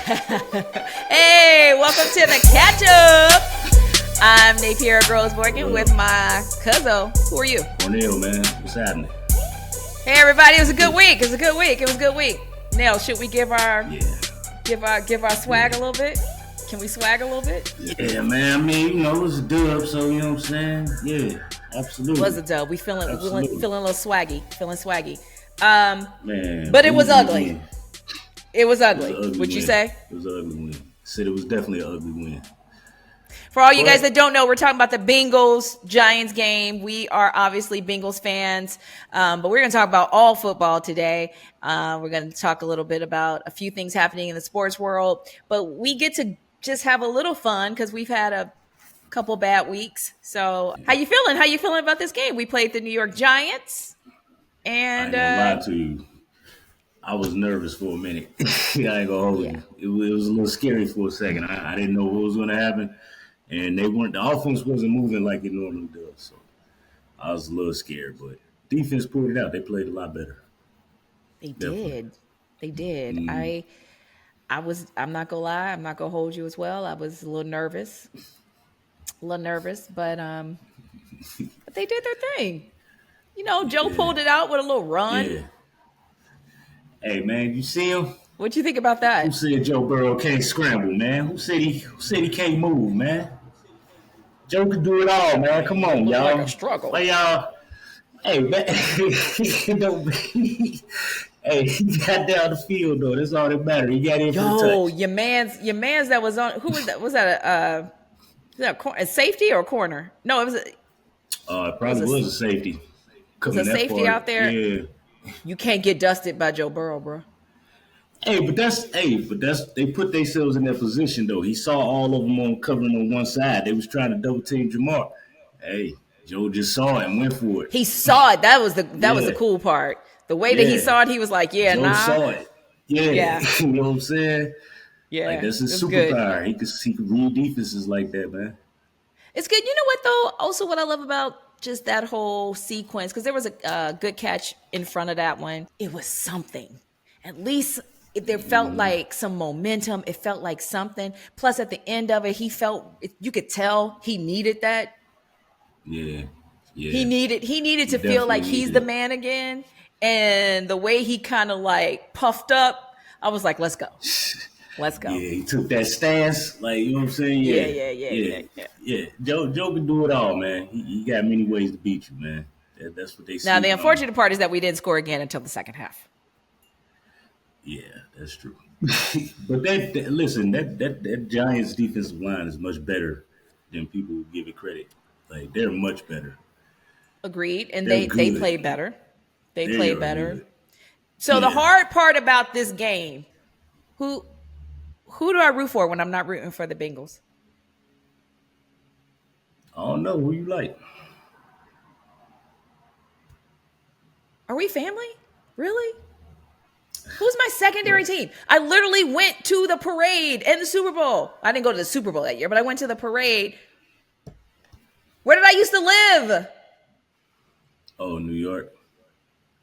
Hey, welcome to the catch up. I'm Napiera Groves Boykin with my cousin. Who are you? Cornell, man. What's happening? Hey, everybody. It was a good week. It was a good week. It was a good week. Nell, should we give our swag a little bit? Can we swag a little bit? Yeah, man. I mean, it was a dub, so you know what I'm saying? Yeah, absolutely. It was a dub. We feeling a little swaggy. Feeling swaggy. Man. But it was ugly. It was ugly. Would you say? It was an ugly win. Said it was definitely an ugly win. For all you guys that don't know, we're talking about the Bengals-Giants game. We are obviously Bengals fans, but we're going to talk about all football today. We're going to talk a little bit about a few things happening in the sports world, but we get to just have a little fun because we've had a couple bad weeks. So how you feeling? How you feeling about this game? We played the New York Giants. And I ain't gonna lie to you. I was nervous for a minute. I ain't gonna hold you. It was a little scary for a second. I didn't know what was going to happen. And the offense wasn't moving like it normally does. So I was a little scared, but defense pulled it out. They played a lot better. They did. They did. I'm not gonna lie, I'm not gonna hold you as well. I was a little nervous. But they did their thing. You know, Joe pulled it out with a little run. Yeah. Hey man, you see him? What'd you think about that? Who said Joe Burrow can't scramble, man? Who said he can't move, man? Joe can do it all, man. Come on, y'all. Like a struggle. Like y'all. Hey, man. Hey, he got down the field though. That's all that matters. He got in for the touch. Your man's that was on. Who was that? Was that a safety or a corner? No, it was. It probably was a safety. Was a safety out there? Yeah. You can't get dusted by Joe Burrow, bro. But they put themselves in that position though. He saw all of them covering on one side. They was trying to double team Jamar. Hey, Joe just saw it and went for it. He saw it. That was the cool part. The way that he saw it, he was like, Joe saw it. Yeah. You know what I'm saying? Yeah. Like that's his superpower. He could read defenses like that, man. It's good. You know what though? Also, what I love about just that whole sequence, because there was a good catch in front of that one. It was something. At least there felt like some momentum. It felt like something. Plus, at the end of it, you could tell he needed that. Yeah. He needed to feel like he's the man again. And the way he kind of like puffed up, I was like, let's go. Let's go. Yeah, he took that stance. Like, you know what I'm saying? Yeah. Joe can do it all, man. He got many ways to beat you, man. That's what they say. Now, the unfortunate part is that we didn't score again until the second half. Yeah, that's true. But that Giants defensive line is much better than people give it credit. Like, they're much better. Agreed. And they play better. They play better. Good. So the hard part about this game, who do I root for when I'm not rooting for the Bengals? I don't know. Who you like? Are we family? Really? Who's my secondary team? I literally went to the parade and the Super Bowl. I didn't go to the Super Bowl that year, but I went to the parade. Where did I used to live? Oh, New York.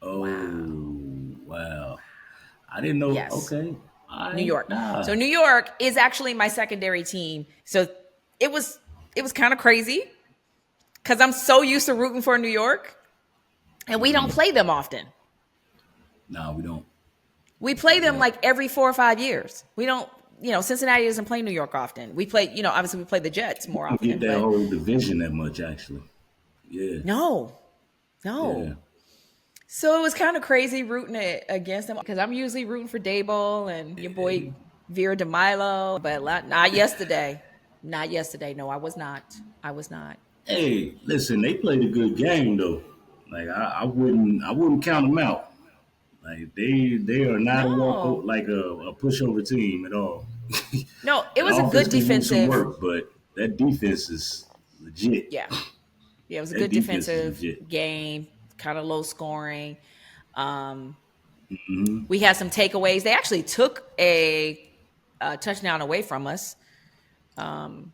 Oh, wow. I didn't know. Yes. Okay. New York. So New York is actually my secondary team. So it was kind of crazy because I'm so used to rooting for New York, and we don't play them often. No, we don't. We play them like every 4 or 5 years. We don't. Cincinnati doesn't play New York often. We play. Obviously we play the Jets more often. Get that whole division that much actually. Yeah. No. Yeah. So it was kind of crazy rooting against them because I'm usually rooting for Daboll and your boy Vera DeMilo, but not yesterday. Not yesterday. No, I was not. Hey, listen, they played a good game though. Like I wouldn't count them out. Like they are not a pushover team at all. No, it was a good defensive work, but that defense is legit. Yeah, it was a good defensive game. Kind of low scoring. We had some takeaways. They actually took a touchdown away from us. Man,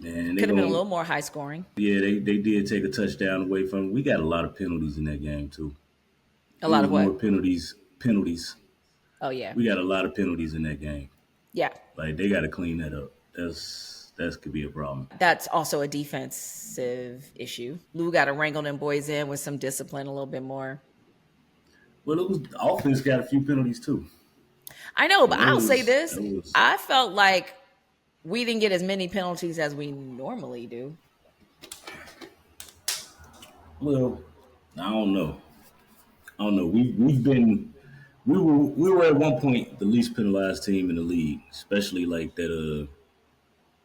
could have been a little more high scoring. Yeah, they did take a touchdown away from us. We got a lot of penalties in that game too. A lot of what? More penalties. Oh yeah. We got a lot of penalties in that game. Yeah. Like they got to clean that up. That could be a problem. That's also a defensive issue. Lou got to wrangle them boys in with some discipline a little bit more. Well, it was the offense got a few penalties too. I know, So but I'll say that this. was I felt like we didn't get as many penalties as we normally do. well. I don't know. I don't know. We've been we were at one point the least penalized team in the league, especially like that.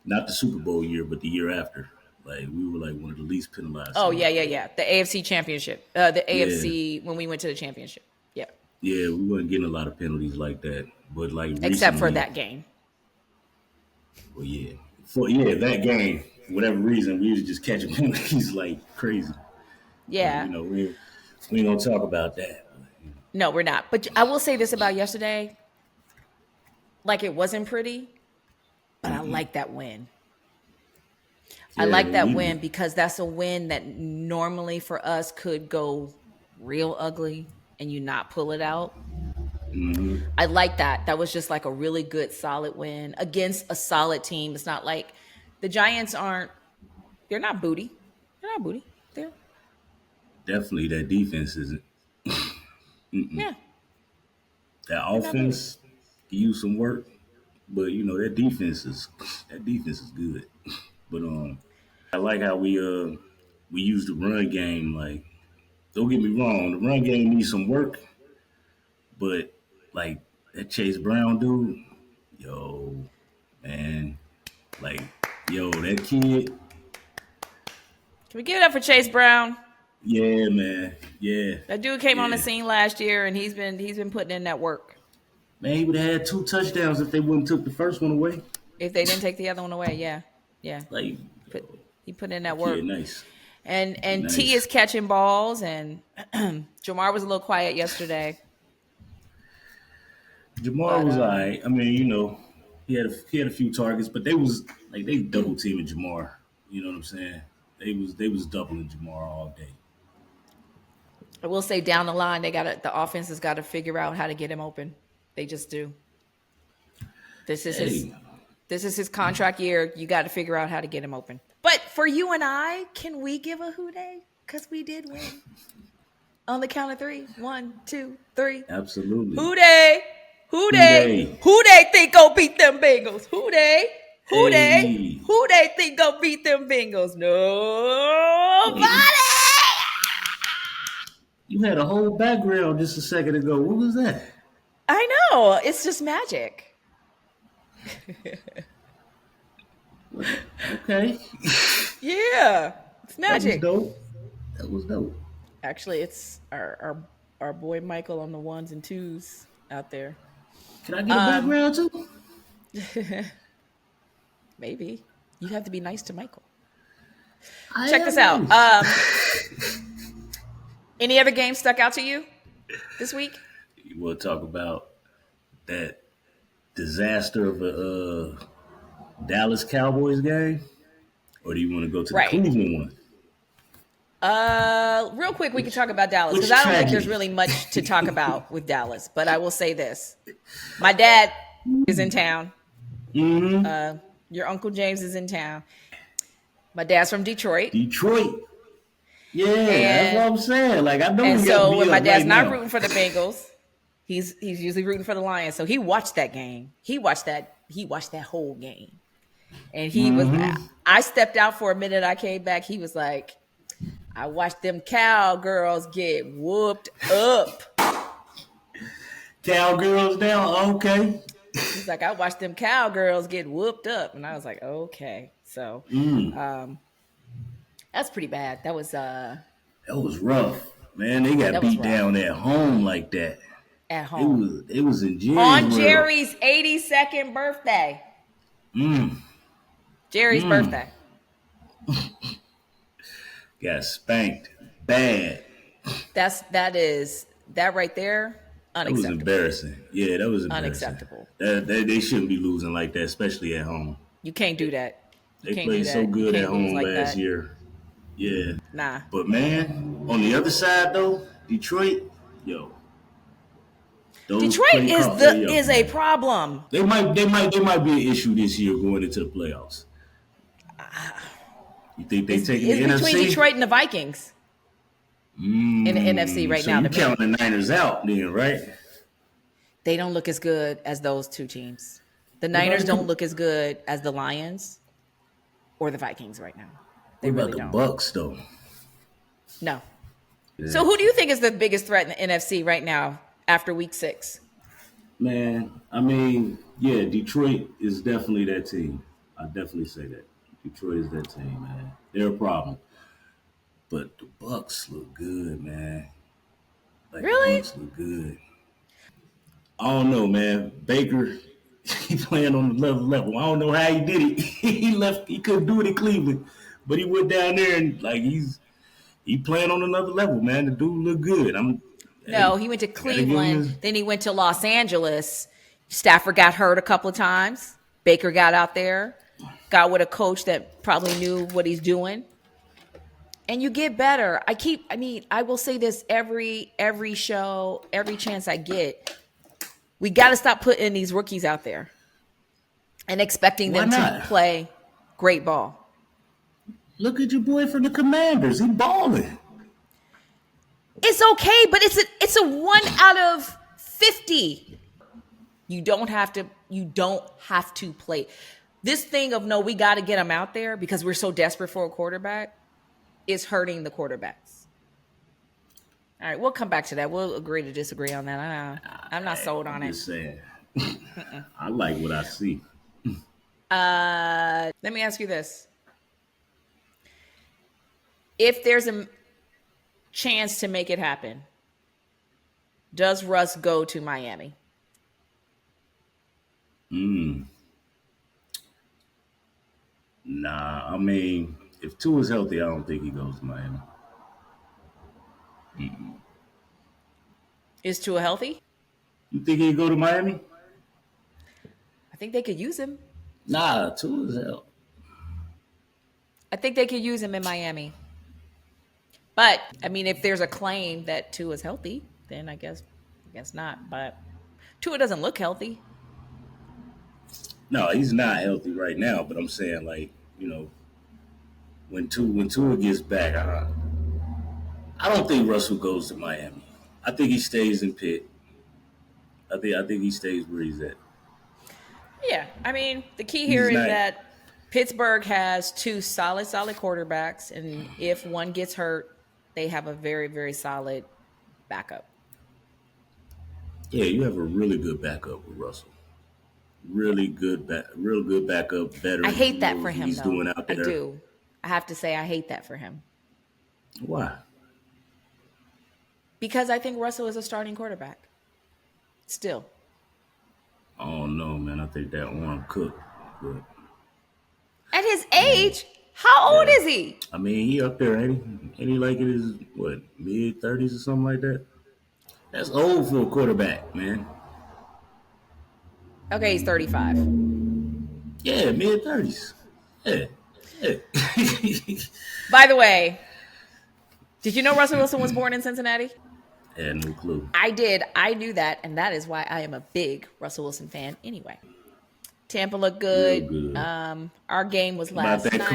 Not the Super Bowl year, but the year after. Like we were like one of the least penalized Oh, teams. yeah, yeah, yeah. The AFC championship. The Yeah, AFC when we went to the championship. Yeah. yeah, we weren't getting a lot of penalties like that. But like Except for recently, that game. well, yeah, that game, for whatever reason, we was just catching penalties like crazy. But Yeah. we ain't gonna talk about that. No, we're not. But I will say this about yesterday. Like, it wasn't pretty, but I like that win. I Yeah, like that win because that's a win that normally for us could go real ugly and you not pull it out. mm-hmm. I like that. That was just like a really good, solid win against a solid team. It's not like the Giants they're not booty. They're not booty. They're, Definitely that defense isn't. yeah, That they're not booty. offense can use some work, but that defense is good. But I like how we use the run game. Like, don't get me wrong, the run game needs some work, but like that Chase Brown dude, yo, man, like, yo, that kid, Can we give it up for Chase Brown? yeah, man, yeah, That dude came on the yeah. scene last year and he's been putting in that work. Man, he would have had 2 touchdowns if they wouldn't took the first one away. If they didn't take the other one away, yeah. Yeah. Like, Put he put in that kid, work. nice, And T is nice. catching balls and Jamar was a little quiet yesterday. Jamar But was alright. I mean, he had a few targets, but they double teaming Jamar. You know what I'm saying? They was doubling Jamar all day. I will say down the line the offense has got to figure out how to get him open. They just do. This is his Hey, this is his contract year. You got to figure out how to get him open. But for you and I, can we give a hoo day? Because we did win. On the count of three. 1, 2, 3. absolutely. Who they? Who Who they? they? Who they think gonna beat them Bengals? Who they? Who they? Hey, Who they think gonna beat them Bengals? Nobody. hey, you had a whole background just a second ago. What was that? I know. It's just magic. Okay, Yeah. It's that was magic. dope. That was dope. Actually, it's our boy Michael on the ones and twos out there. Can I get a Um, background too? maybe. You have to be nice to Michael. I Check am this out. nice. Any other games stuck out to you this week? You want to talk about that disaster of a Dallas Cowboys game, or do you want to go to the Right. Cleveland one? Real quick, we can talk about Dallas because Which I don't think there's tragedy? really much to talk about with Dallas. But I will say this: my dad is in town. Mm-hmm. Your uncle James is in town. My dad's from Detroit, Detroit. Yeah, that's what and I'm saying. Like, I know and we got to so be when my up dad's right not now. rooting for the Bengals, he's usually rooting for the Lions. So he watched that game. He watched that whole game, and he was. Mm-hmm. I stepped out for a minute. I came back. He was like, I watched them cowgirls get whooped up. Cowgirls down. Okay. He's like, I watched them cowgirls get whooped up. And I was like, okay. So that's pretty bad. That was That was rough, man. They got that was beat rough down at home like that. at It home. was it was in Jerry's On world. Jerry's 82nd birthday. Mm. Jerry's birthday. Got spanked bad. That right there, That was unacceptable. embarrassing. Yeah, that was embarrassing. Unacceptable. They shouldn't be losing like that, especially at home. You can't do that. You They can't do played so that. You good at can't lose home like last that. year. Yeah. Nah. But man, on the other side though, Detroit, yo, Those Detroit play calls, yeah, is a man. Problem. They might be an issue this year going into the playoffs. You think they taking the It's between NFC? Detroit and the Vikings in the NFC right So now you to me. counting the Niners out then, right? They don't look as good as those two teams. The What about Niners don't the look as good as the Lions or the Vikings right now. what They about really the don't. Bucks though? No. Yeah. So who do you think is the biggest threat in the NFC right now after week 6? Man, I mean, yeah, Detroit is definitely that team. I definitely say that. Detroit is that team, man. They're a problem. But the Bucks look good, man. Like the Really? Bucks look good. I don't know, man. Baker, he playing on another level. I don't know how he did it. He left. He couldn't do it in Cleveland, but he went down there and like he playing on another level, man. The dude look good. No, Hey, he went to I gotta give him Cleveland, his. then he went to Los Angeles. Stafford got hurt a couple of times. Baker got out there, got with a coach that probably knew what he's doing. And you get better. I will say this every show, every chance I get. We got to stop putting these rookies out there and expecting Why them to not? play great ball. Look at your boy from the Commanders. He balling. It's okay, but it's a 1 out of 50. You don't have to play. This thing of no, we got to get them out there because we're so desperate for a quarterback is hurting the quarterbacks. All right, we'll come back to that. We'll agree to disagree on that. I'm not sold on I'm it. just saying. I like what I see. Let me ask you this. If there's a chance to make it happen, does Russ go to Miami? Nah, I mean, if Tua is healthy, I don't think he goes to Miami. Is Tua healthy? You think he'd go to Miami? I think they could use him. Nah, Tua is healthy. I think they could use him in Miami. But I mean, if there's a claim that Tua is healthy, then I guess not. But Tua doesn't look healthy. No, he's not healthy right now. But I'm saying, like, when Tua gets back, I don't think Russell goes to Miami. I think he stays in Pitt. I think he stays where he's at. Yeah, I mean, the key here He's is not. that Pittsburgh has two solid quarterbacks, and if one gets hurt, they have a very, very solid backup. Yeah, you have a really good backup with Russell. Real good backup, I veteran hate who that for knows what him, he's though. doing out I there. do. I have to say, I hate that for him Why? because I think Russell is a starting quarterback still. I don't know, man. I think that one cooked, but At his age, how old yeah. is he? I mean, he up there, ain't he? Ain't he like in his mid-30s or something like that? That's old for a quarterback, man. Okay, he's 35. Yeah, mid-30s. Yeah, yeah. By the way, did you know Russell Wilson was born in Cincinnati? Had no clue. I did. I knew that, and that is why I am a big Russell Wilson fan anyway. Tampa looked Real good. good. Our game was About last that night.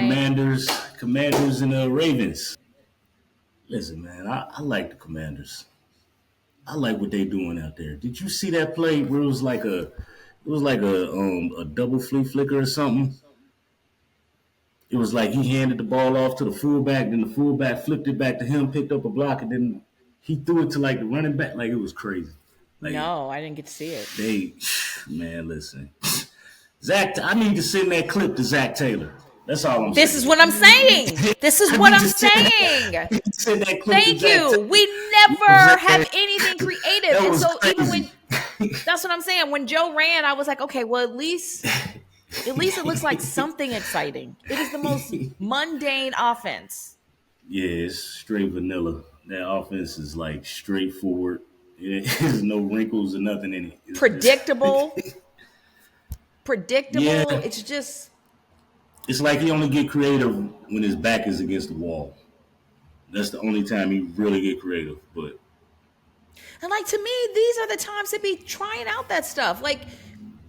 Commanders and Ravens. Listen, man, I like the Commanders. I like what they doing out there. Did you see that play where it was like a double flea flicker or something? It was like he handed the ball off to the fullback, then the fullback flipped it back to him, picked up a block, and then he threw it to like the running back. Like it was crazy. Like No, I didn't get to see it. they, man, listen, Zach, I need to send that clip to Zach Taylor. That's all I'm saying. This is what I'm saying. This is I what need I'm to send saying. I need to send that clip to Thank Zach you. Taylor. We You know never what I'm have saying? anything creative. That And was so even when crazy. that's what I'm saying. When Joe ran, I was like, okay, well, at least it looks like something exciting. It is the most mundane offense. Yeah, it's straight vanilla. That offense is like straightforward. There's no wrinkles or nothing in it. It's Predictable. just Predictable. yeah. It's just It's like he only get creative when his back is against the wall. That's the only time he really get creative. But And like, to me, these are the times to be trying out that stuff. Like,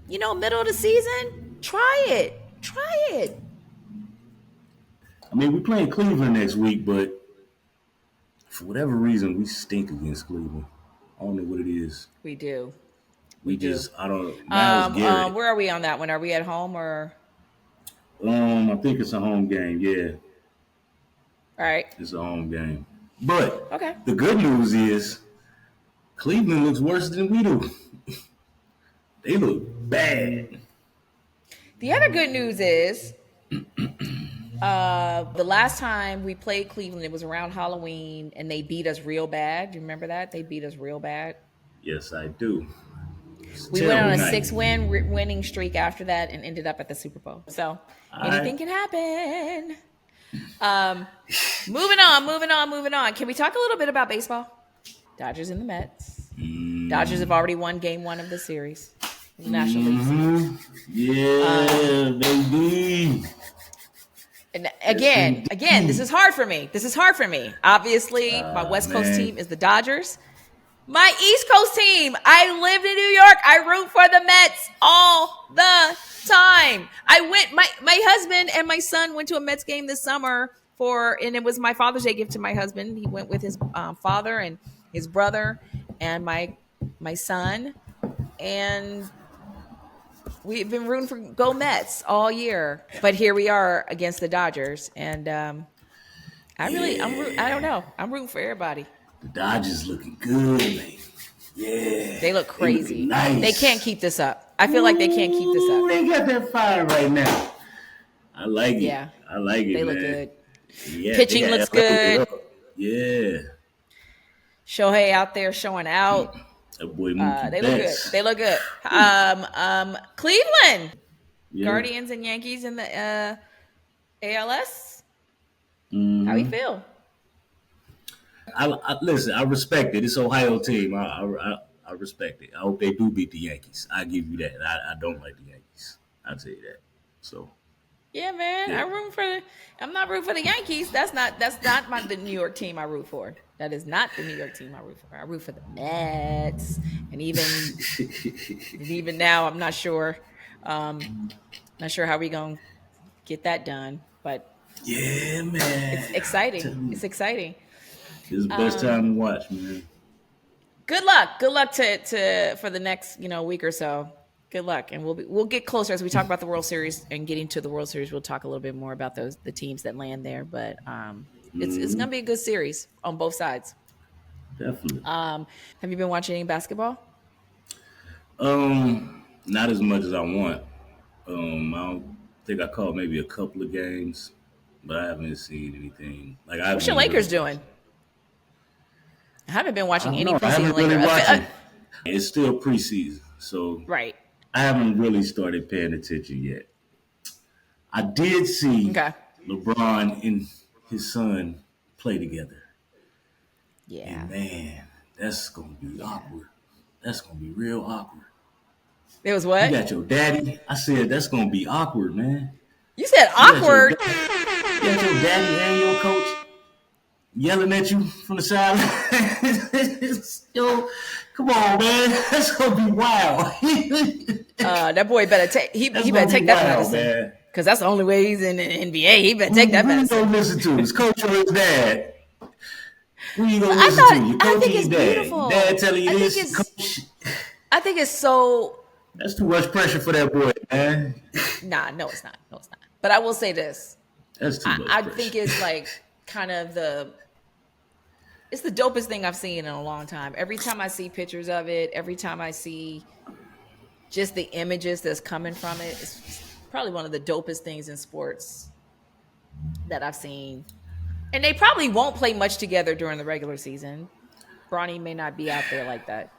middle of the season, try it. Try it. I mean, we're playing Cleveland next week, but for whatever reason, we stink against Cleveland. I don't know what it is. We do. We just, I don't. Miles Garrett. Where are we on that one? Are we at home or? I think it's a home game. Yeah. All right. It's a home game. But okay. The good news is Cleveland looks worse than we do. They look bad. The other good news is the last time we played Cleveland, it was around Halloween, and they beat us real bad. Do you remember that? They beat us real bad. Yes, I do. We went on a 6-win winning streak after that and ended up at the Super Bowl. So anything can happen. Moving on. Can we talk a little bit about baseball? Dodgers and the Mets. Dodgers have already won game 1 of the series. National League. Yeah, baby. And again, this is hard for me. Obviously, my West Coast team is the Dodgers. My East Coast team, I live in New York. I root for the Mets all the time. My husband and my son went to a Mets game this summer and it was my Father's Day gift to my husband. He went with his father and his brother and my son, and we've been rooting for Go Mets all year. But here we are against the Dodgers, and I don't know. I'm rooting for everybody. The Dodgers looking good, man. Yeah. They look crazy. Nice. They can't keep this up. I feel like they can't keep this up. They got that fire right now. I like it. Yeah. I like it, They man. look good. Yeah, pitching looks good. Yeah. Shohei out there showing out. That boy they look good. Cleveland. Yeah. Guardians and Yankees in the ALS. Mm-hmm. How you feel? Listen, I respect it. It's Ohio team. I respect it. I hope they do beat the Yankees. I give you that. I don't like the Yankees. I'll tell you that. So. Yeah, man. Yeah. I'm not rooting for the Yankees. That's not the New York team I root for. That is not the New York team I root for. I root for the Mets. And even now, I'm not sure. Not sure how we gonna get that done. But yeah, man, it's exciting. It's exciting. It's the best time to watch, man. Good luck to for the next week or so. Good luck, and we'll get closer as we talk about the World Series and getting to the World Series. We'll talk a little bit more about the teams that land there, but it's gonna be a good series on both sides. Definitely. Have you been watching any basketball? Not as much as I want. I don't think I caught maybe a couple of games, but I haven't seen anything. What's your Lakers doing? I haven't been watching any preseason. I haven't really watching. It's still preseason, so right. I haven't really started paying attention yet. I did see LeBron and his son play together. Yeah. And man, that's going to be awkward. That's going to be real awkward. It was what? You got your daddy. I said, that's going to be awkward, man. You said awkward? You got your daddy and your coach yelling at you from the sideline. Yo, come on, man. That's going to be wild. That boy better take better take that medicine. Because that's the only way he's in the NBA. He better take that medicine. Who you going to listen to? His coach or his dad? Who you going to listen to? Your coach or your dad? Beautiful. Dad telling you this, coach. I think it's so... That's too much pressure for that boy, man. Nah, no, it's not. But I will say this. That's too much I pressure. think it's like kind of it's the dopest thing I've seen in a long time. Every time I see pictures of it, every time I see just the images that's coming from it, it's probably one of the dopest things in sports that I've seen. And they probably won't play much together during the regular season. Bronny may not be out there like that.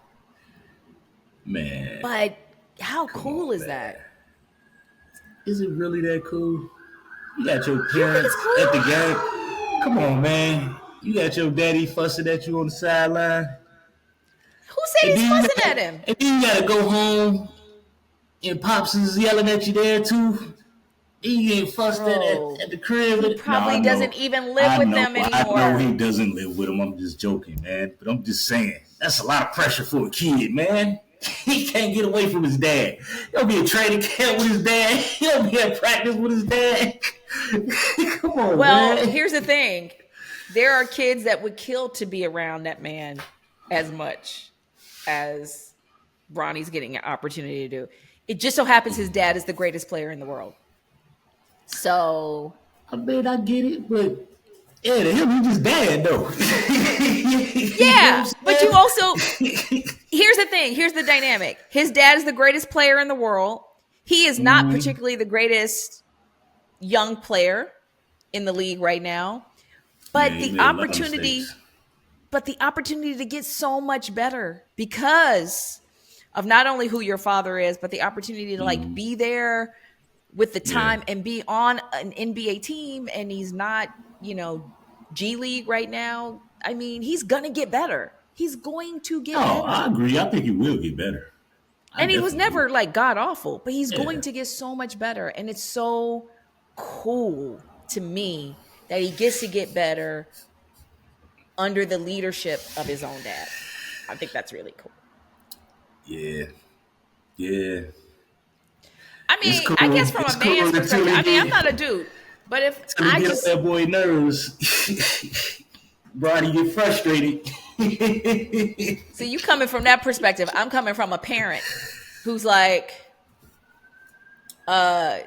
Man. But how cool is that? Is it really that cool? You got your parents at the game. Come on, man. You got your daddy fussing at you on the sideline. Who said he's fussing at him? And then you got to go home and Pops is yelling at you there too. He getting fussed at the crib. He probably doesn't even live with them anymore. I know he doesn't live with them. I'm just joking, man. But I'm just saying, that's a lot of pressure for a kid, man. He can't get away from his dad. He'll be at training camp with his dad. He'll be at practice with his dad. Come on, well, man. Here's the thing. There are kids that would kill to be around that man as much as Bronny's getting an opportunity to do. It just so happens his dad is the greatest player in the world. So I mean, I get it, but yeah, to him, he's just dad, though. Yeah, but you also, here's the thing. Here's the dynamic. His dad is the greatest player in the world. He is not particularly the greatest young player in the league right now. But the opportunity to get so much better because of not only who your father is, but the opportunity to like be there with the time and be on an NBA team, and he's not, G League right now. I mean, he's gonna get better. He's going to get better. I agree. I think he will get better. And he was never like god awful, but he's going to get so much better. And it's so cool to me that he gets to get better under the leadership of his own dad. I think that's really cool. Yeah. I mean, cool. I guess from a man's perspective, I mean, I'm not a dude, but if I just that boy nerves, Bronny get frustrated. See, you coming from that perspective. I'm coming from a parent who's like, Bron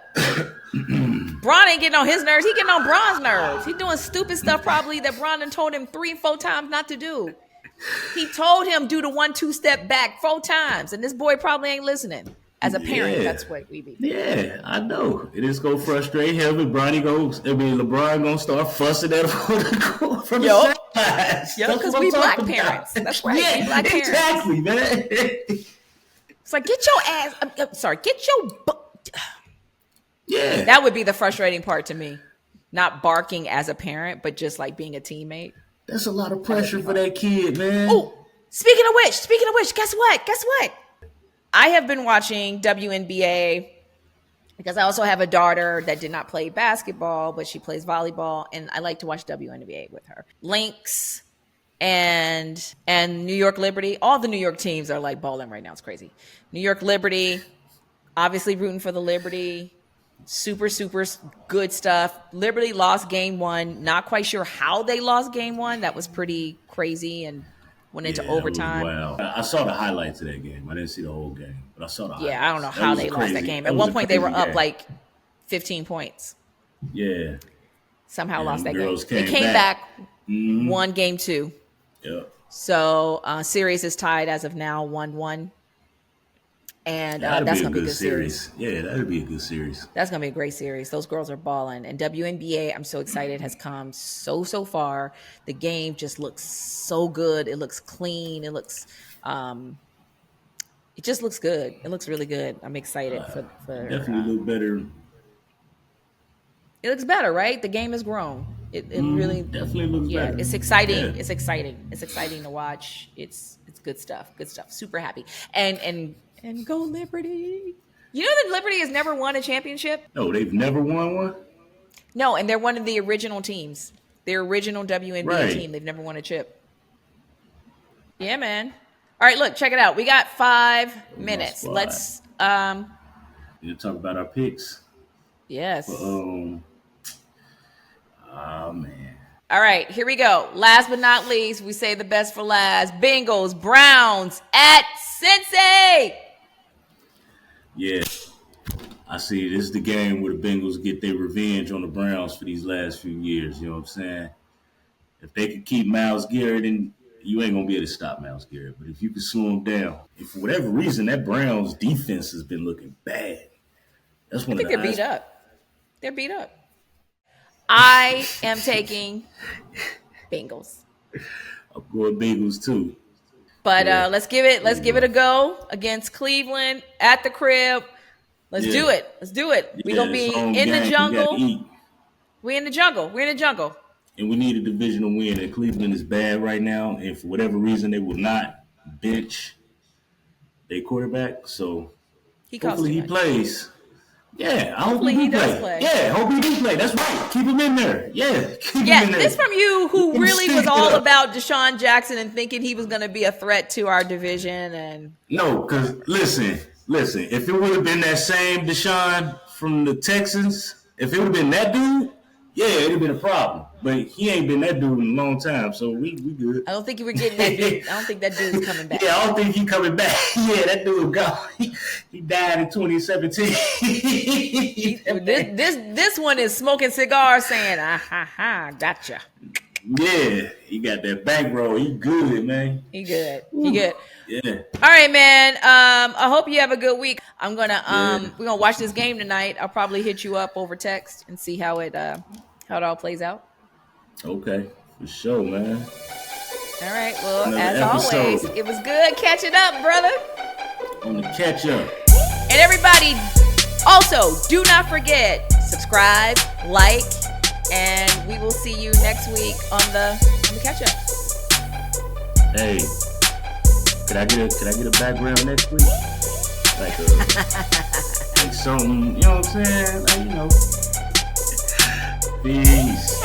ain't getting on his nerves. He getting on Bron's nerves. He doing stupid stuff probably that Bron done told him 3-4 times not to do. He told him do the 1-2 step back 4 times, and this boy probably ain't listening. As a parent, that's what we be. Yeah, I know. It is gonna frustrate him, and LeBron gonna start fussing at him from the sidelines. Yeah, because we black parents. That's right. Yeah, we black parents. Exactly, man. It's like, get your ass. Get your. Yeah. That would be the frustrating part to me. Not barking as a parent, but just like being a teammate. That's a lot of pressure for that kid, man. Oh, speaking of which, guess what? I have been watching WNBA because I also have a daughter that did not play basketball, but she plays volleyball, and I like to watch WNBA with her. Lynx and New York Liberty, all the New York teams are like balling right now. It's crazy. New York Liberty, obviously rooting for the Liberty. Super, super good stuff. Liberty lost game 1. Not quite sure how they lost game 1. That was pretty crazy and went into overtime. Wow. I saw the highlights of that game. I didn't see the whole game, but I saw the highlights. Yeah, I don't know how they lost that game. At one point, they were up like 15 points. Yeah. Somehow lost that game. They came back, won game 2. Yeah. So series is tied as of now 1-1. And that's going to be a good series. Yeah, that'll be a good series. That's going to be a great series. Those girls are balling. And WNBA, I'm so excited, has come so far. The game just looks so good. It looks clean. It looks, it just looks good. It looks really good. I'm excited for definitely look better. It looks better, right? The game has grown. It really definitely looks better. Yeah, it's exciting. Yeah. It's exciting. It's exciting to watch. It's good stuff. Good stuff. Super happy. And go Liberty. You know that Liberty has never won a championship? No, they've never won one? No, and they're one of the original teams. Their original WNBA team. They've never won a chip. Yeah, man. All right, look, check it out. We got 5 minutes. Let's you talk about our picks? Yes. Oh man. All right, here we go. Last but not least, we say the best for last. Bengals, Browns at Cincy. Yeah. I see this is the game where the Bengals get their revenge on the Browns for these last few years. You know what I'm saying? If they could keep Myles Garrett, and you ain't going to be able to stop Myles Garrett. But if you could slow him down, if for whatever reason that Browns defense has been looking bad. I think they're beat up. They're beat up. I am taking Bengals. I'm going Bengals too. But let's give it a go against Cleveland at the crib. Let's do it. We're gonna be in the jungle. We're in the jungle. And we need a divisional win. And Cleveland is bad right now, and for whatever reason, they will not bench their quarterback. So hopefully he plays. Yeah, I hope Hopefully he he do does play. play. Yeah, hope he do play. That's right. Keep him in there. Yeah, keep him in there. This from you, who Him really was stink it all up. about Deshaun Jackson and thinking he was going to be a threat to our division. And No, because listen. If it would have been that same Deshaun from the Texans, if it would have been that dude, yeah, it'd have been a problem. But he ain't been that dude in a long time, so we good. I don't think you were getting that dude. I don't think that dude's coming back. Yeah, I don't think he coming back. Yeah, that dude gone. He died in 2017. This one is smoking cigars, saying, gotcha. Yeah, he got that bankroll. He good, man. He good. He good. Yeah. All right, man. I hope you have a good week. I'm gonna we're gonna watch this game tonight. I'll probably hit you up over text and see how it all plays out. Okay, for sure, man. All right. Well, Another as episode. always, it was good catching up, brother. On the catch up. And everybody, also do not forget, subscribe, like, and we will see you next week on the catch up. Hey, could I get a background next week? Like like something, you know what I'm saying? Like, Peace.